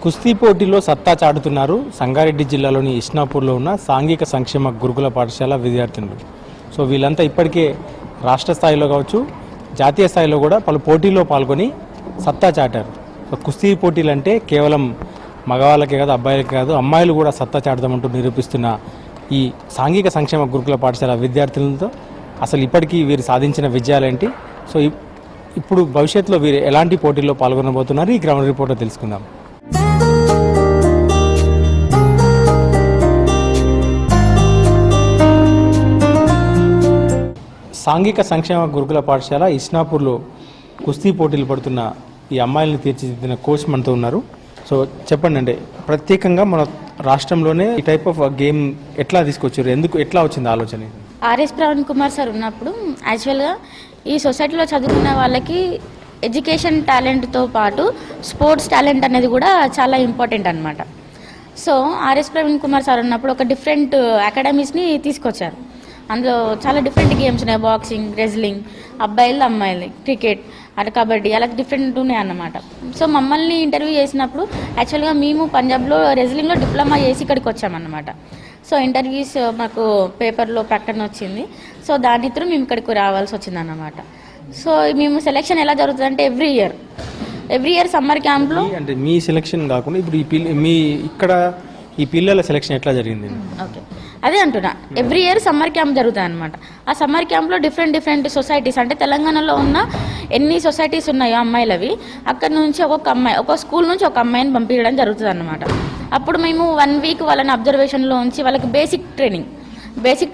కుస్తీ పోటీలో సత్తా చాటుతున్నారు సంగారెడ్డి జిల్లాలోని ఇష్నాపూర్లో ఉన్న సాంఘిక సంక్షేమ గురుకుల పాఠశాల విద్యార్థులు. సో వీళ్ళంతా ఇప్పటికే రాష్ట్ర స్థాయిలో కావచ్చు, జాతీయ స్థాయిలో కూడా పలు పోటీల్లో పాల్గొని సత్తా చాటారు. సో కుస్తీ పోటీలు అంటే కేవలం మగవాళ్ళకే కాదు, అబ్బాయిలకే కాదు, అమ్మాయిలు కూడా సత్తా చాటుదామంటూ నిరూపిస్తున్న ఈ సాంఘిక సంక్షేమ గురుకుల పాఠశాల విద్యార్థులతో అసలు ఇప్పటికీ వీరు సాధించిన విజయాలేంటి, సో ఇప్పుడు భవిష్యత్తులో వీరు ఎలాంటి పోటీల్లో పాల్గొనబోతున్నారు, ఈ గ్రౌండ్ రిపోర్ట్లో తెలుసుకుందాం. సాంఘిక సంక్షేమ గురుకుల పాఠశాల ఇస్నాపూర్లో కుస్తీ పోటీలు పడుతున్న ఈ అమ్మాయిలను తీర్చిదిద్దిన కోచ్ మనతో ఉన్నారు. సో చెప్పండి, అంటే ప్రత్యేకంగా మన రాష్ట్రంలోనే ఈ టైప్ ఆఫ్ గేమ్ ఎట్లా తీసుకొచ్చారు, ఎట్లా వచ్చింది ఆలోచన? ఆర్ఎస్ ప్రవీణ్ కుమార్ సార్ ఉన్నప్పుడు యాక్చువల్గా ఈ సొసైటీలో చదువుకున్న వాళ్ళకి ఎడ్యుకేషన్ టాలెంట్తో పాటు స్పోర్ట్స్ టాలెంట్ అనేది కూడా చాలా ఇంపార్టెంట్ అనమాట. So RS Praveen Kumar sir ఉన్నప్పుడు ఒక డిఫరెంట్ అకాడమీస్ని తీసుకొచ్చారు. అందులో చాలా డిఫరెంట్ గేమ్స్ ఉన్నాయి, బాక్సింగ్, రెజ్లింగ్, అబ్బాయిలు అమ్మాయిలు, క్రికెట్, అటు కబడ్డీ, అలా డిఫరెంట్ ఉన్నాయి అన్నమాట. సో మమ్మల్ని ఇంటర్వ్యూ చేసినప్పుడు యాక్చువల్గా మేము పంజాబ్లో రెజ్లింగ్లో డిప్లొమా చేసి ఇక్కడికి వచ్చామన్నమాట. సో ఇంటర్వ్యూస్ మాకు పేపర్లో ప్రకటన వచ్చింది. సో దాని త్రూ మేము ఇక్కడికి రావాల్సి వచ్చిందన్నమాట. సో మేము సెలెక్షన్ ఎలా జరుగుతుంది అంటే ఎవ్రీ ఇయర్ సమ్మర్ క్యాంప్లో, అంటే మీ సెలెక్షన్ కాకుండా ఇప్పుడు మీ ఇక్కడ ఈ పిల్లల సెలెక్షన్ ఎట్లా జరిగింది? ఓకే, అదే అంటున్నా. ఎవ్రీ ఇయర్ సమ్మర్ క్యాంప్ జరుగుతాయి అనమాట. ఆ సమ్మర్ క్యాంప్లో డిఫరెంట్ సొసైటీస్, అంటే తెలంగాణలో ఉన్న ఎన్ని సొసైటీస్ ఉన్నాయో అమ్మాయిలవి, అక్కడ నుంచి ఒక్కొక్క స్కూల్ నుంచి ఒక అమ్మాయిని పంపించడం జరుగుతుంది అనమాట. అప్పుడు మేము 1 వీక్ వాళ్ళని అబ్జర్వేషన్లో ఉంచి వాళ్ళకి బేసిక్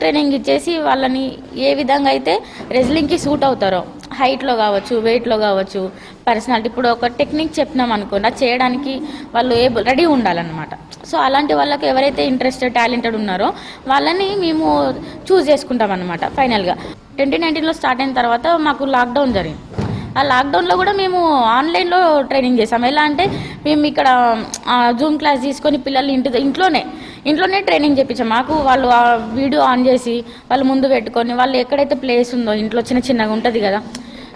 ట్రైనింగ్ ఇచ్చేసి వాళ్ళని ఏ విధంగా అయితే రెజ్లింగ్కి సూట్ అవుతారో, హైట్లో కావచ్చు, వెయిట్లో కావచ్చు, పర్సనాలిటీ, ఇప్పుడు ఒక టెక్నిక్ చెప్పినాం అనుకోండి, అది చేయడానికి వాళ్ళు రెడీ ఉండాలన్నమాట. సో అలాంటి వాళ్ళకి ఎవరైతే ఇంట్రెస్టెడ్, టాలెంటెడ్ ఉన్నారో వాళ్ళని మేము చూస్ చేసుకుంటాం అనమాట. ఫైనల్గా 2019లో స్టార్ట్ అయిన తర్వాత మాకు లాక్డౌన్ జరిగింది. ఆ లాక్డౌన్లో కూడా మేము ఆన్లైన్లో ట్రైనింగ్ చేసాం. ఎలా అంటే మేము ఇక్కడ జూమ్ క్లాస్ తీసుకొని పిల్లల్ని ఇంట్లోనే ట్రైనింగ్ చేయించాం. మాకు వాళ్ళు ఆ వీడియో ఆన్ చేసి వాళ్ళు ముందు పెట్టుకొని, వాళ్ళు ఎక్కడైతే ప్లేస్ ఉందో ఇంట్లో చిన్నగా ఉంటుంది కదా,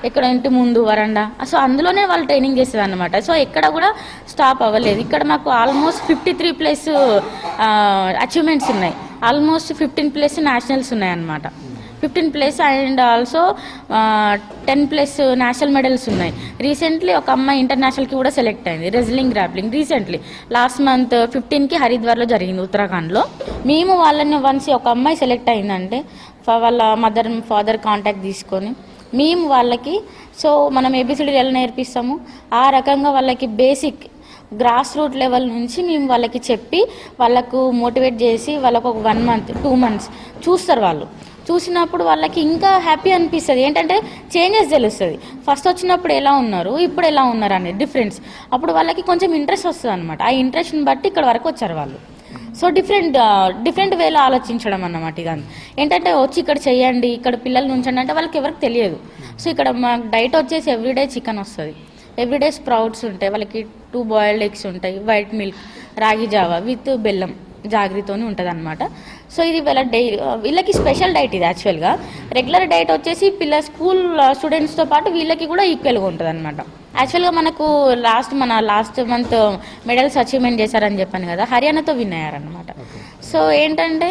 ఎక్కడ ఇంటి ముందు వరండా, సో అందులోనే వాళ్ళు ట్రైనింగ్ చేసేది అనమాట. సో ఎక్కడ కూడా స్టాప్ అవ్వలేదు. ఇక్కడ మాకు ఆల్మోస్ట్ 53+ అచీవ్మెంట్స్ ఉన్నాయి, ఆల్మోస్ట్ 15+ నేషనల్స్ ఉన్నాయి అన్నమాట. 15+ అండ్ ఆల్సో 10+ నేషనల్ మెడల్స్ ఉన్నాయి. రీసెంట్లీ ఒక అమ్మాయి ఇంటర్నేషనల్కి కూడా సెలెక్ట్ అయింది, wrestling, grappling. Recently last month 15కి హరిద్వార్లో జరిగింది, ఉత్తరాఖండ్లో. మేము వాళ్ళని వన్స్ ఒక అమ్మాయి సెలెక్ట్ అయిందంటే వాళ్ళ మదర్ ఫాదర్ కాంటాక్ట్ తీసుకొని మేము వాళ్ళకి, సో మనం ABCD ఎలా నేర్పిస్తాము ఆ రకంగా వాళ్ళకి బేసిక్ గ్రాస్ రూట్ లెవెల్ నుంచి మేము వాళ్ళకి చెప్పి వాళ్ళకు మోటివేట్ చేసి వాళ్ళకు ఒక 1 month 2 months చూస్తారు. వాళ్ళు చూసినప్పుడు వాళ్ళకి ఇంకా హ్యాపీ అనిపిస్తుంది. ఏంటంటే చేంజెస్ తెలుస్తుంది. ఫస్ట్ వచ్చినప్పుడు ఎలా ఉన్నారు, ఇప్పుడు ఎలా ఉన్నారు అనేది డిఫరెన్స్. అప్పుడు వాళ్ళకి కొంచెం ఇంట్రెస్ట్ వస్తుంది అనమాట. ఆ ఇంట్రెస్ట్ని బట్టి ఇక్కడ వరకు వచ్చారు వాళ్ళు. సో డిఫరెంట్ వేలో ఆలోచించడం అన్నమాట. ఇదంతా ఏంటంటే వచ్చి ఇక్కడ చేయండి, ఇక్కడ పిల్లల్ని ఉంచండి అంటే వాళ్ళకి ఎవరికి తెలియదు. సో ఇక్కడ మాకు డైట్ వచ్చేసి ఎవ్రీడే చికెన్ వస్తుంది, ఎవ్రీడే స్ప్రౌట్స్ ఉంటాయి, వాళ్ళకి 2 బాయిల్డ్ ఎగ్స్ ఉంటాయి, వైట్ మిల్క్, రాగి జావా విత్ బెల్లం జాగ్రత్తతోనే ఉంటుంది అనమాట. సో ఇది వీళ్ళకి స్పెషల్ డైట్. ఇది యాక్చువల్గా రెగ్యులర్ డైట్ వచ్చేసి స్కూల్ స్టూడెంట్స్తో పాటు వీళ్ళకి కూడా ఈక్వల్గా ఉంటుంది అనమాట. యాక్చువల్గా మనకు లాస్ట్ మంత్ మెడల్స్ అచీవ్మెంట్ చేశారని చెప్పాను కదా, హర్యానాతో విన్ అయ్యారనమాట. సో ఏంటంటే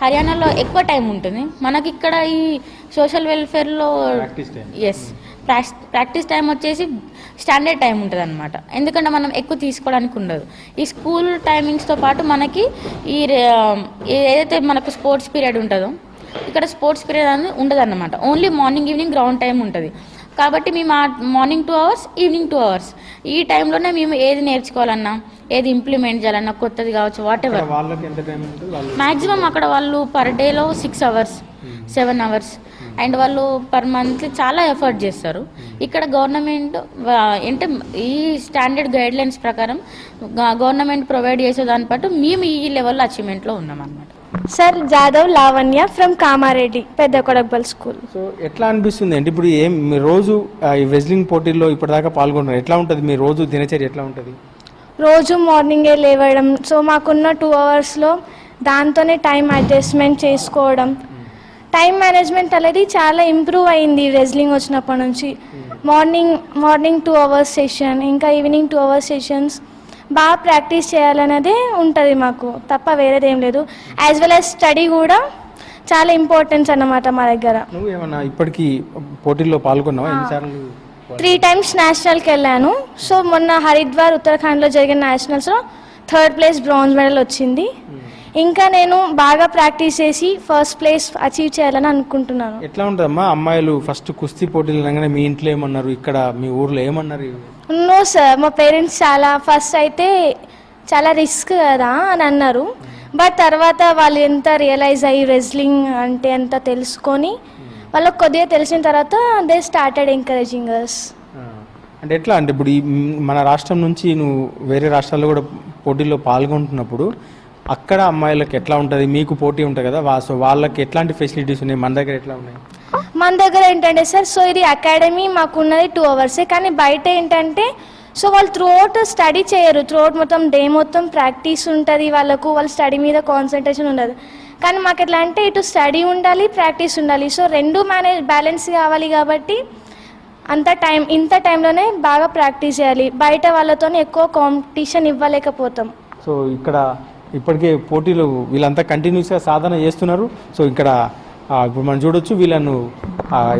హర్యానాలో ఎక్కువ టైం ఉంటుంది, మనకి ఇక్కడ ఈ సోషల్ వెల్ఫేర్లో ప్రాక్టీస్ టైం వచ్చేసి స్టాండర్డ్ టైం ఉంటుంది అనమాట. ఎందుకంటే మనం ఎక్కువ తీసుకోవడానికి ఉండదు. ఈ స్కూల్ టైమింగ్స్తో పాటు మనకి ఏదైతే మనకు స్పోర్ట్స్ పీరియడ్ ఉంటుందో ఇక్కడ స్పోర్ట్స్ పీరియడ్ అనేది ఉండదు అన్నమాట. Only morning evening ground time ఉంటుంది. కాబట్టి మేము మార్నింగ్ 2 hours, ఈవినింగ్ 2 hours, ఈ టైంలోనే మేము ఏది నేర్చుకోవాలన్నా, ఏది ఇంప్లిమెంట్ చేయాలన్నా, కొత్తది కావచ్చు, వాట్ ఎవర్. మ్యాక్సిమం అక్కడ వాళ్ళు పర్ డేలో 6 hours 7 hours అండ్ వాళ్ళు పర్ మంత్ చాలా ఎఫర్ట్ చేస్తారు. ఇక్కడ గవర్నమెంట్ అంటే ఈ స్టాండర్డ్ గైడ్లైన్స్ ప్రకారం గవర్నమెంట్ ప్రొవైడ్ చేసే దాన్ని బట్టి మేము ఈ లెవెల్లో అచీవ్మెంట్లో ఉన్నాం అన్నమాట. సార్ జాదవ్ లావణ్య ఫ్రమ్ కామారెడ్డి పెద్ద కొడగల్ స్కూల్. సో ఎట్లా అనిపిస్తుంది అంటే ఇప్పుడు మీ రోజు ఈ రెజ్లింగ్ పోటీల్లో ఇప్పటిదాకా పాల్గొన్నారు, ఎట్లా ఉంటుంది మీ రోజు దినచర్య, ఎట్లా ఉంటుంది? రోజు మార్నింగే లేవడం, సో మాకున్న 2 hours దాంతోనే టైం అడ్జస్ట్మెంట్ చేసుకోవడం, టైం మేనేజ్మెంట్ అనేది చాలా ఇంప్రూవ్ అయింది రెజ్లింగ్ వచ్చినప్పటి నుంచి. మార్నింగ్ 2 hours సెషన్, ఇంకా ఈవినింగ్ 2 hours సెషన్స్. బాగా ప్రాక్టీస్ చేయాలన్నదే ఉంటుంది మాకు, తప్ప వేరేది ఏం లేదు. యాజ్ వెల్ యాజ్ స్టడీ కూడా చాలా ఇంపార్టెన్స్ అన్నమాట మా దగ్గర. నువ్వు ఏమన్నా ఇప్పటికీ పోటీల్లో పాల్గొన్నావా? ఎన్నిసార్లు? 3 times నేషనల్కి వెళ్ళాను. సో మొన్న హరిద్వార్ ఉత్తరాఖండ్లో జరిగిన నేషనల్స్లో 3rd place బ్రాంజ్ మెడల్ వచ్చింది. ఇంకా నేను బాగా ప్రాక్టీస్ చేసి ఫస్ట్ ప్లేస్ అచీవ్ చేయాలని అనుకుంటున్నాను. ఎట్లా ఉంటుందమ్మా అమ్మాయిలు ఫస్ట్ కుస్తీ పోటీలు అనగానే మీ ఇంట్లో ఏమన్నారు, ఇక్కడ మీ ఊర్లో ఏమన్నారు? నో సార్, మా పేరెంట్స్ ఫస్ట్ అయితే చాలా రిస్క్ కదా అని అన్నారు. బట్ తర్వాత వాళ్ళు ఎంత రియలైజ్ అయ్యి రెజ్లింగ్ అంటే ఎంత తెలుసుకొని వాళ్ళకి కొద్దిగా తెలిసిన తర్వాత దే స్టార్టెడ్ ఎంకరేజింగ్ అస్. అంటే ఎట్లా అంటే ఇప్పుడు మన రాష్ట్రం నుంచి నువ్వు వేరే రాష్ట్రాల్లో కూడా పోటీల్లో పాల్గొంటున్నప్పుడు అక్కడ అమ్మాయిలకు ఎట్లా ఉంటుంది? మీకు పోటీ ఉంటుంది కదా, సో వాళ్ళకి ఎట్లాంటి ఫెసిలిటీస్ ఉన్నాయి? మన దగ్గర ఎట్లా ఉన్నాయి? మన దగ్గర ఏంటంటే సార్, సో ఇది అకాడమీ మాకున్నది 2 hours, కానీ బయట ఏంటంటే సో వాళ్ళు త్రూఅవుట్ స్టడీ చేయరు. త్రూఅవుట్ మొత్తం డే మొత్తం ప్రాక్టీస్ ఉంటుంది వాళ్ళకు, వాళ్ళ స్టడీ మీద కాన్సన్ట్రేషన్ ఉండదు. కానీ మాకు ఎట్లా అంటే ఇటు స్టడీ ఉండాలి, ప్రాక్టీస్ ఉండాలి. సో రెండు బ్యాలెన్స్ కావాలి కాబట్టి ఇంత టైంలోనే బాగా ప్రాక్టీస్ చేయాలి. బయట వాళ్ళతో ఎక్కువ కాంపిటీషన్ ఇవ్వలేకపోతాం. సో ఇక్కడ ఇప్పటికే పోటీలు వీళ్ళంతా కంటిన్యూస్గా సాధన చేస్తున్నారు. సో ఇక్కడ ఇప్పుడు మనం చూడొచ్చు వీళ్ళను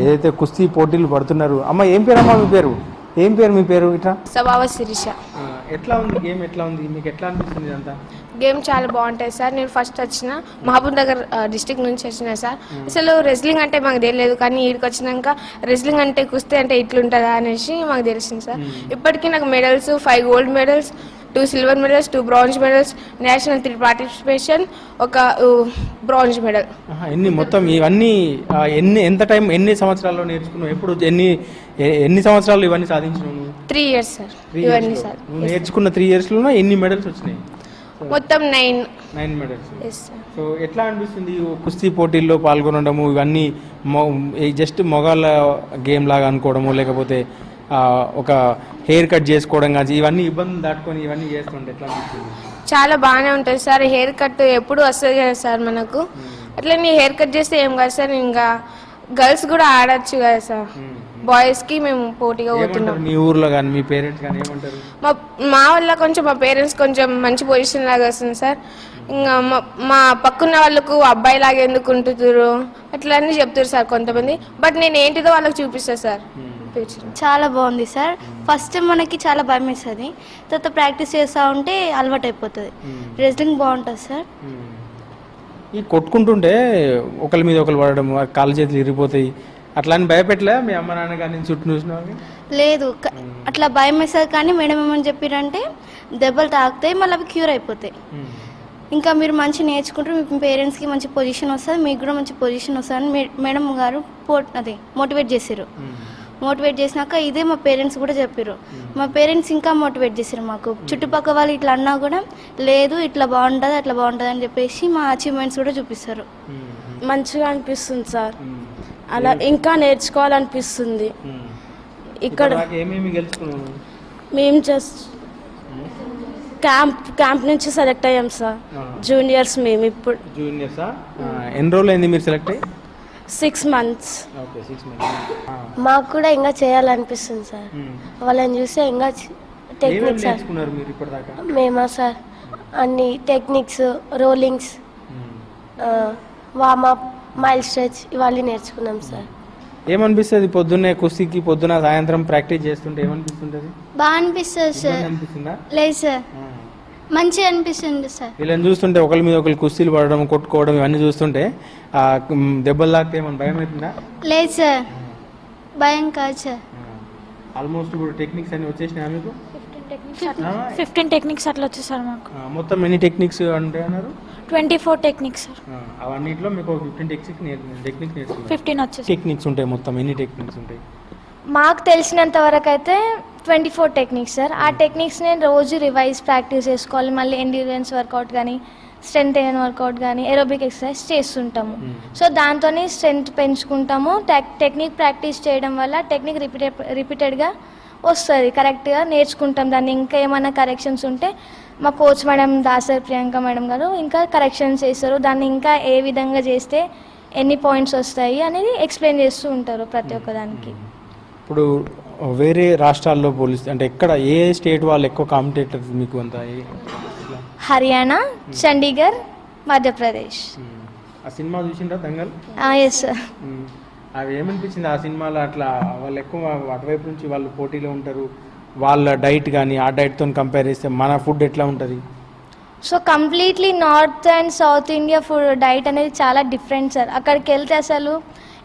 ఏదైతే కుస్తీ పోటీలు పడుతున్నారు. అమ్మ ఏం పేరు అమ్మా మీ పేరు? ఏం పేరు మీ పేరు? ఇట్లా స్వభావ శిరీష. ఎట్లా ఉంది గేమ్? ఎట్లా ఉంది మీకు? ఎట్లా అనిపిస్తుంది ఇదంతా? గేమ్ చాలా బాగుంటుంది సార్. నేను ఫస్ట్ వచ్చిన మహబూబ్ నగర్ డిస్ట్రిక్ట్ నుంచి వచ్చిన సార్. అసలు రెజ్లింగ్ అంటే మాకు తెలియదు, కానీ ఈడికి వచ్చినాక రెజ్లింగ్ అంటే కుస్తీ అంటే ఇట్లుంటుందా అనేసి మాకు తెలిసింది సార్. ఇప్పటికీ నాకు medals 5 gold medals, 2 silver medals, 2 bronze medals, national 3 participation, ఒక బ్రాంజ్ మెడల్. ఎన్ని మొత్తం ఇవన్నీ ఎంత టైం, ఎన్ని సంవత్సరాల్లో నేర్చుకున్నావు? ఎప్పుడు ఎన్ని సంవత్సరాలు ఇవన్నీ సాధించినావు? 3 years సార్. ఇవన్నీ సార్ నేర్చుకున్న 3 yearsలో ఎన్ని మెడల్స్ వచ్చినాయి? మొత్తం 9 మెడల్స్. Yes sir. సో ఎట్లా అనిపిస్తుంది కుస్తీ పోటీల్లో పాల్గొనడము? ఇవన్నీ జస్ట్ మొగాళ్ళ గేమ్ లాగా అనుకోవడము, లేకపోతే ఒక హెయిర్ కట్ చేసుకోవడం కానీ ఇవన్నీ ఇబ్బంది దాటుకొని ఇవన్నీ చేస్తుంటే ఎట్లా అనిపిస్తుంది? చాలా బాగానే ఉంటుంది సార్. హెయిర్ కట్ ఎప్పుడు వస్తుంది కదా సార్ మనకు. అట్లా నీ హెయిర్ కట్ చేస్తే ఏం కాదు సార్, ఇంకా గర్ల్స్ కూడా ఆడచ్చు కదా సార్. బాయ్స్కి మేము పోటీగా పోతున్నాం. మీ ఊర్లో కానీ మీ పేరెంట్స్ కానీ ఏమంటారు? మా వల్ల కొంచెం మా పేరెంట్స్ కొంచెం మంచి పొజిషన్ లాగా వస్తుంది సార్. ఇంకా మా పక్కన్న వాళ్ళకు అబ్బాయి లాగా ఎందుకు ఉంటున్నారు అట్లా అన్నీ చెప్తారు సార్ కొంతమంది. బట్ నేను ఏంటిదో వాళ్ళకి చూపిస్తాను సార్. చాలా బాగుంది సార్. ఫస్ట్ మనకి చాలా భయం వేస్తుంది, తర్వాత ప్రాక్టీస్ చేస్తూ ఉంటే అలవాటు అయిపోతుంది. రెజ్లింగ్ బాగుంటుంది సార్. ఈ కొట్టుకుంటుంటే ఒకరి మీద ఒకరు పడడం, కాళ్ళు చేతులు ఇరిగిపోతాయి అట్లా అని భయపెట్టలే మీ అమ్మ నాన్న కానీ చుట్టూ చూసిన? లేదు, అట్లా భయం వేస్తుంది. కానీ మేడం ఏమని చెప్పారంటే దెబ్బలు తాకుతాయి, మళ్ళీ అవి క్యూర్ అయిపోతాయి. ఇంకా మీరు మంచి నేర్చుకుంటారు, మీ పేరెంట్స్కి మంచి పొజిషన్ వస్తుంది, మీకు కూడా మంచి పొజిషన్ వస్తుందని మేడం గారు మోటివేట్ చేశారు. మోటివేట్ చేసినాక ఇదే మా పేరెంట్స్ కూడా చెప్పారు. మా పేరెంట్స్ ఇంకా మోటివేట్ చేశారు మాకు. చుట్టుపక్కల వాళ్ళు ఇట్లా అన్నా కూడా లేదు ఇట్లా బాగుంటుంది అట్లా బాగుంటుంది అని చెప్పేసి మా అచీవ్మెంట్స్ కూడా చూపిస్తారు. మంచిగా అనిపిస్తుంది సార్. అలా ఇంకా నేర్చుకోవాలనిపిస్తుంది. ఇక్కడ మేము జస్ట్ క్యాంప్ నుంచి సెలెక్ట్ అయ్యాం సార్. జూనియర్స్ మేము ఇప్పుడు. జూనియర్సా? ఎన్ని రోజులు అయింది మీరు సెలెక్ట్ అయ్యి? 6 months. మాకు కూడా ఇంకా చేయాలనిపిస్తుంది సార్. వాళ్ళని చూస్తే ఇంకా టెక్నిక్స్ సార్. మేమా సార్ అన్ని techniques, rollings, warmup, mile stretch ఇవన్నీ నేర్చుకున్నాం సార్. ఏమనిపిస్తుంది పొద్దున్నే కుస్తీకి పొద్దున సాయంత్రం ప్రాక్టీస్ చేస్తుంటే ఏమనిపిస్తుంటది? బాగా అనిపిస్తుంది సార్. లేదు సార్, మంచిగా అనిపిస్తుంది సార్. వీళ్ళని చూస్తుంటే ఒకరి మీద ఒకరు కుస్తీలు పడడం, కొట్టుకోవడం ఇవన్నీ చూస్తుంటే దెబ్బలు తాకితే ఏమన్నా భయం అవుతుందా? లేదు సార్, భయం కాదు సార్. ఆల్మోస్ట్ ఇప్పుడు టెక్నిక్స్ అన్ని వచ్చేసినాయి మీకు? 15 టెక్నిక్స్ అట్లా వచ్చాయి సార్ మాకు. మొత్తం ఎన్ని టెక్నిక్స్ అంటే అన్నారు? 24 టెక్నిక్స్ సార్. అవన్నిట్లో మీకు 15 టెక్నిక్స్ నేర్చుకున్నారు. 15 వచ్చేసి టెక్నిక్స్ ఉంటాయి. మొత్తం ఎన్ని టెక్నిక్స్ ఉంటాయి? మాకు తెలిసినంత వరకు అయితే 24 టెక్నిక్స్ సార్. ఆ టెక్నిక్స్ నేను రోజు రివైజ్ ప్రాక్టీస్ చేసుకోవాలి. మళ్ళీ ఎండ్యూరెన్స్ వర్కౌట్ కానీ, స్ట్రెంత్ అయిన వర్కౌట్ కానీ, ఏరోబిక్ ఎక్సర్సైజ్ చేస్తుంటాము. సో దాంతో స్ట్రెంత్ పెంచుకుంటాము. టెక్నిక్ ప్రాక్టీస్ చేయడం వల్ల టెక్నిక్ రిపీటెడ్గా వస్తుంది, కరెక్ట్గా నేర్చుకుంటాం. దాన్ని ఇంకా ఏమైనా కరెక్షన్స్ ఉంటే మా coach madam Dasari Priyanka madam గారు ఇంకా కరెక్షన్స్ చేస్తారు. దాన్ని ఇంకా ఏ విధంగా చేస్తే ఎన్ని పాయింట్స్ వస్తాయి అనేది ఎక్స్ప్లెయిన్ చేస్తూ ఉంటారు ప్రతి ఒక్కదానికి. ఇప్పుడు వేరే రాష్ట్రాల్లో పోలిస్తే అంటే ఎక్కడ ఏ స్టేట్ వాళ్ళు ఎక్కువ కాంపిటేటర్స్ మీకు అంత హర్యానా, చండీగఢ్, మధ్యప్రదేశ్. ఆ సినిమా చూసిండ్రా దంగల్? Yes sir. అవి ఏమనిపించింది ఆ సినిమాలో? అట్లా వాళ్ళు ఎక్కువ అటువైపు నుంచి వాళ్ళు పోటీలో ఉంటారు, వాళ్ళ డైట్ కానీ ఆ డైట్తో కంపేర్ చేస్తే మన ఫుడ్ ఎట్లా ఉంటుంది? So completely north and south India food diet అనేది చాలా డిఫరెంట్ సార్. అక్కడికి వెళ్తే అసలు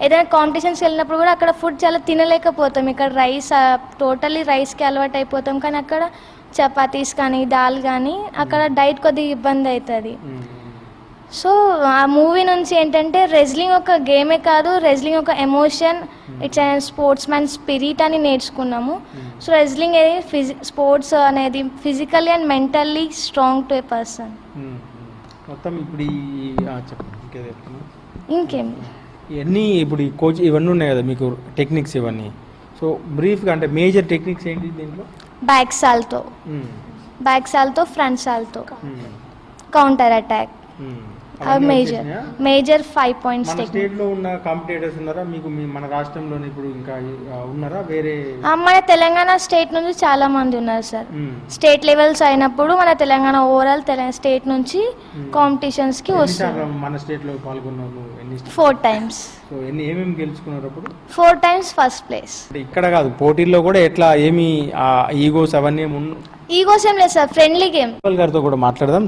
ఏదైనా కాంపిటీషన్స్కి వెళ్ళినప్పుడు కూడా అక్కడ ఫుడ్ చాలా తినలేకపోతాం. ఇక్కడ రైస్ టోటల్లీ రైస్కి అలవాటు అయిపోతాం, కానీ అక్కడ చపాతీస్ కానీ దాల్ కానీ అక్కడ డైట్ కొద్దిగా ఇబ్బంది అవుతుంది. సో ఆ మూవీ నుంచి ఏంటంటే రెజ్లింగ్ ఒక గేమే కాదు, రెజ్లింగ్ ఒక emotion, it's and sports man spirit అని నేర్చుకున్నాము. సో రెజ్లింగ్ అనేది స్పోర్ట్స్ అనేది physically and mentally strong to A person. మొత్తం ఇప్పుడు ఇంకేం ఇవన్నీ ఇప్పుడు ఈ కోచ్ ఇవన్నీ ఉన్నాయి కదా మీకు టెక్నిక్స్ ఇవన్నీ. సో బ్రీఫ్గా అంటే మేజర్ టెక్నిక్స్ ఏంటి దీంట్లో? Back salto front salto counter attack major 5 points. స్టేట్లో ఉన్న కాంపిటేటర్స్ ఉన్నారా మీకు? మన రాష్ట్రంలోనే ఇప్పుడు ఇంకా ఉన్నారా వేరే? మన తెలంగాణ స్టేట్ నుంచి చాలా మంది ఉన్నారు సార్. స్టేట్ లెవెల్స్ అయినప్పుడు మన తెలంగాణ ఓవరాల్ స్టేట్ నుంచి కాంపిటీషన్స్ కి వస్తారు. మన స్టేట్ లో పాల్గొన్నారు 4 times. సో ఏమేమి గెలుచుకున్నారు అప్పుడు? 4 times ఫస్ట్ ప్లేస్. ఇక్కడ కాదు పోటీల్లో కూడా ఎట్లా ఏమి ఈగోస్ అవన్నీ ఈగోస్ ఏం లేదు సార్, ఫ్రెండ్లీ గేమ్. గారితో కూడా మాట్లాడదాం.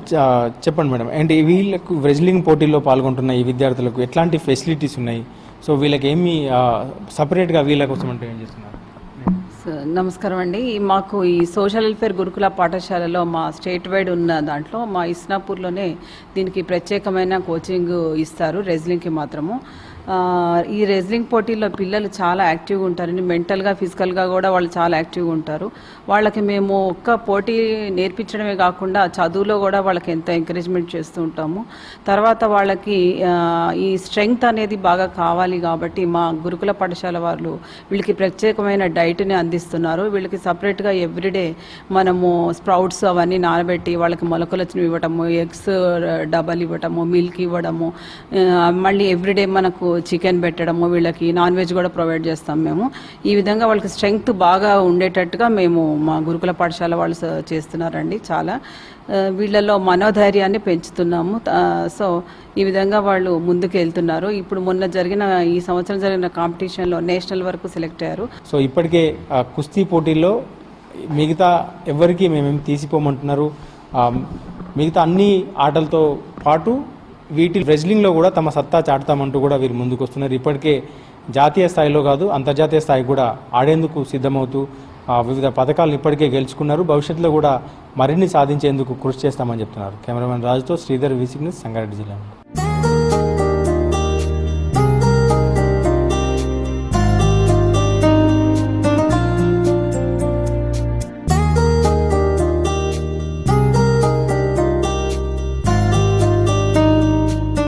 చెప్పండి మేడం, అంటే వీళ్ళకు రెజ్లింగ్ పోటీల్లో పాల్గొంటున్న ఈ విద్యార్థులకు ఎట్లాంటి ఫెసిలిటీస్ ఉన్నాయి? సో వీళ్ళకి ఏమి సపరేట్గా వీళ్ళ కోసం అంటే ఏం చేస్తున్నారు? నమస్కారం అండి. మాకు ఈ సోషల్ వెల్ఫేర్ గురుకుల పాఠశాలలో మా స్టేట్ వైడ్ ఉన్న దాంట్లో మా ఇస్నాపూర్లోనే దీనికి ప్రత్యేకమైన కోచింగ్ ఇస్తారు రెజ్లింగ్కి మాత్రము. ఈ రెజ్లింగ్ పోటీల్లో పిల్లలు చాలా యాక్టివ్గా ఉంటారండి. మెంటల్గా ఫిజికల్గా కూడా వాళ్ళు చాలా యాక్టివ్గా ఉంటారు. వాళ్ళకి మేము ఒక్క పోటీ నేర్పించడమే కాకుండా చదువులో కూడా వాళ్ళకి ఎంత ఎంకరేజ్మెంట్ చేస్తూ ఉంటాము. తర్వాత వాళ్ళకి ఈ స్ట్రెంగ్త్ అనేది బాగా కావాలి కాబట్టి మా గురుకుల పాఠశాల వాళ్ళు వీళ్ళకి ప్రత్యేకమైన డైట్ని అందిస్తున్నారు. వీళ్ళకి సపరేట్గా ఎవ్రీడే మనము స్ప్రౌట్స్ అవన్నీ నానబెట్టి వాళ్ళకి మొలకలొచ్చినవి ఇవ్వటము, ఎగ్స్ డబల్ ఇవ్వటము, మిల్క్ ఇవ్వడము, మళ్ళీ ఎవ్రీడే మనకు చికెన్ పెట్టడము, వీళ్ళకి నాన్ వెజ్ కూడా ప్రొవైడ్ చేస్తాం మేము. ఈ విధంగా వాళ్ళకి స్ట్రెంగ్త్ బాగా ఉండేటట్టుగా మేము మా గురుకుల పాఠశాల వాళ్ళు చేస్తున్నారండి. చాలా వీళ్ళలో మనోధైర్యాన్ని పెంచుతున్నాము. సో ఈ విధంగా వాళ్ళు ముందుకు వెళ్తున్నారు. ఇప్పుడు ఈ సంవత్సరం జరిగిన కాంపిటీషన్లో నేషనల్ వరకు సెలెక్ట్ అయ్యారు. సో ఇప్పటికే కుస్తీ పోటీల్లో మిగతా ఎవరికి మేమేమి తీసిపోమంటున్నారు, మిగతా అన్ని ఆటలతో పాటు వీటి రెజ్లింగ్లో కూడా తమ సత్తా చాటుతామంటూ కూడా వీరు ముందుకు వస్తున్నారు. ఇప్పటికే జాతీయ స్థాయిలో కాదు అంతర్జాతీయ స్థాయికి కూడా ఆడేందుకు సిద్ధమవుతూ వివిధ పథకాలను ఇప్పటికే గెలుచుకున్నారు. భవిష్యత్తులో కూడా మరిన్ని సాధించేందుకు కృషి చేస్తామని చెప్తున్నారు. కెమెరామెన్ రాజుతో శ్రీధర్, వీసీ న్యూస్, సంగారెడ్డి జిల్లా.